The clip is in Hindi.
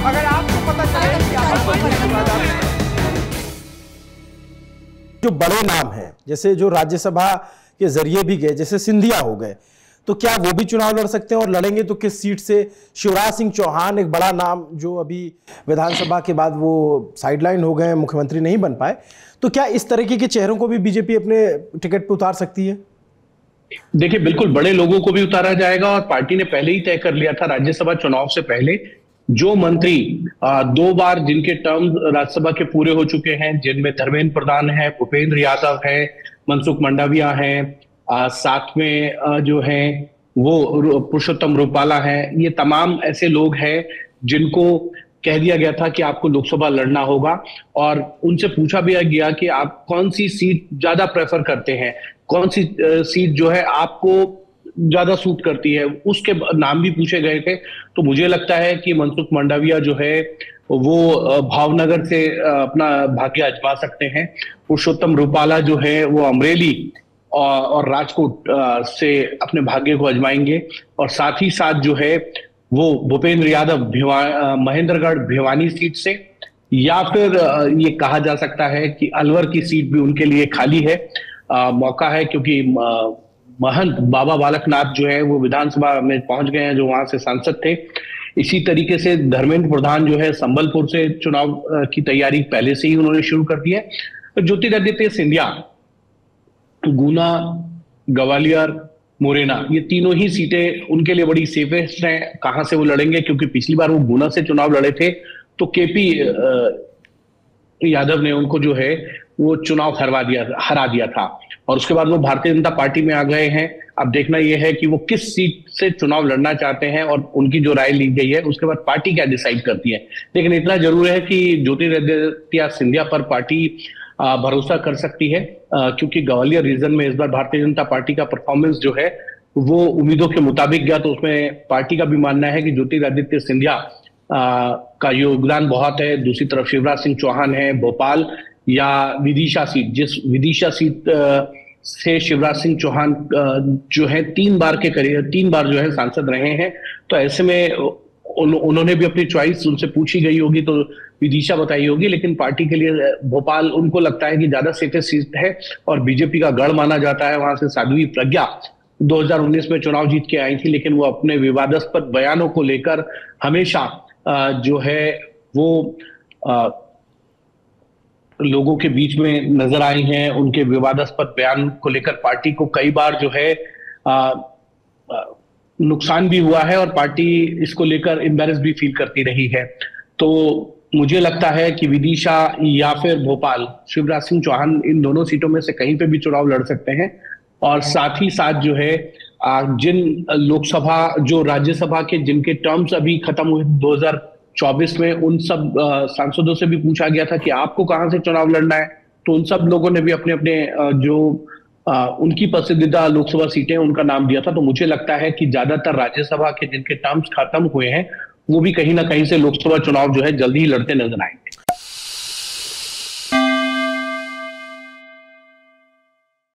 अगर आपको पता चले कि आप जो बड़े नाम हैं, जैसे जो राज्यसभा के जरिए भी गए, जैसे सिंधिया हो गए, तो क्या वो भी चुनाव लड़ सकते हैं और लड़ेंगे तो किस सीट से? शिवराज सिंह चौहान एक बड़ा नाम जो अभी विधानसभा के बाद वो साइडलाइन हो गए, मुख्यमंत्री नहीं बन पाए, तो क्या इस तरीके के चेहरों को भी बीजेपी अपने टिकट पे उतार सकती है? देखिए, बिल्कुल बड़े लोगों को भी उतारा जाएगा और पार्टी ने पहले ही तय कर लिया था राज्यसभा चुनाव से पहले जो मंत्री 2 बार जिनके टर्म राज्यसभा के पूरे हो चुके हैं, जिनमें धर्मेंद्र प्रधान है, भूपेंद्र यादव है, मनसुख मंडाविया है, साथ में जो है वो पुरुषोत्तम रूपाला है, ये तमाम ऐसे लोग हैं जिनको कह दिया गया था कि आपको लोकसभा लड़ना होगा और उनसे पूछा भी गया कि आप कौन सी सीट ज्यादा प्रेफर करते हैं, कौन सी सीट जो है आपको ज्यादा सूट करती है, उसके नाम भी पूछे गए थे। तो मुझे लगता है कि मनसुख मंडाविया जो है वो भावनगर से अपना भाग्य आजमा सकते हैं। पुरुषोत्तम रूपाला जो है वो अमरेली और राजकोट से अपने भाग्य को आजमाएंगे और साथ ही साथ जो है वो भूपेंद्र यादव महेंद्रगढ़ भिवानी सीट से, या फिर ये कहा जा सकता है कि अलवर की सीट भी उनके लिए खाली है। मौका है क्योंकि महंत बाबा बालकनाथ जो है वो विधानसभा में पहुंच गए हैं, जो वहां से सांसद थे। इसी तरीके से धर्मेंद्र प्रधान जो है संबलपुर से चुनाव की तैयारी पहले से ही उन्होंने शुरू कर दी है। तो ज्योतिरादित्य सिंधिया गुना, ग्वालियर, मुरैना, ये तीनों ही सीटें उनके लिए बड़ी सेफेस्ट हैं। कहां से वो लड़ेंगे, क्योंकि पिछली बार वो गुना से चुनाव लड़े थे तो केपी यादव ने उनको जो है वो चुनाव हरा दिया था और उसके बाद वो भारतीय जनता पार्टी में आ गए हैं। अब देखना यह है कि वो किस सीट से चुनाव लड़ना चाहते हैं और उनकी जो राय ली गई है उसके बाद पार्टी क्या डिसाइड करती है। लेकिन इतना जरूर है कि ज्योतिरादित्य सिंधिया पर पार्टी भरोसा कर सकती है, क्योंकि ग्वालियर रीजन में इस बार भारतीय जनता पार्टी का परफॉर्मेंस जो है वो उम्मीदों के मुताबिक गया। तो उसमें पार्टी का भी मानना है कि ज्योतिरादित्य सिंधिया का योगदान बहुत है। दूसरी तरफ शिवराज सिंह चौहान है भोपाल या विदिशा सीट, जिस विदिशा सीट से शिवराज सिंह चौहान जो है 3 बार जो है सांसद रहे हैं, तो ऐसे में उन्होंने भी अपनी चॉइस उनसे पूछी गई होगी तो विदिशा बताई होगी। लेकिन पार्टी के लिए भोपाल उनको लगता है कि ज्यादा सेफेस्ट सीट है और बीजेपी का गढ़ माना जाता है। वहां से साध्वी प्रज्ञा 2019 में चुनाव जीत के आई थी, लेकिन वो अपने विवादास्पद बयानों को लेकर हमेशा जो है वो लोगों के बीच में नजर आई हैं। उनके विवादास्पद बयान को लेकर पार्टी को कई बार जो है नुकसान भी हुआ है और पार्टी इसको लेकर एम्बैरेस भी फील करती रही है। तो मुझे लगता है कि विदिशा या फिर भोपाल, शिवराज सिंह चौहान इन दोनों सीटों में से कहीं पे भी चुनाव लड़ सकते हैं। और साथ ही साथ जो है जिन लोकसभा जो राज्यसभा के जिनके टर्म्स अभी खत्म हुए 2024 में, उन सब सांसदों से भी पूछा गया था कि आपको कहां से चुनाव लड़ना है, तो उन सब लोगों ने भी अपने अपने जो उनकी पसंदीदा लोकसभा सीटें उनका नाम दिया था। तो मुझे लगता है कि ज्यादातर राज्यसभा के जिनके टर्म्स खत्म हुए हैं वो भी कहीं ना कहीं से लोकसभा चुनाव जो है जल्दी ही लड़ते नजर आएंगे।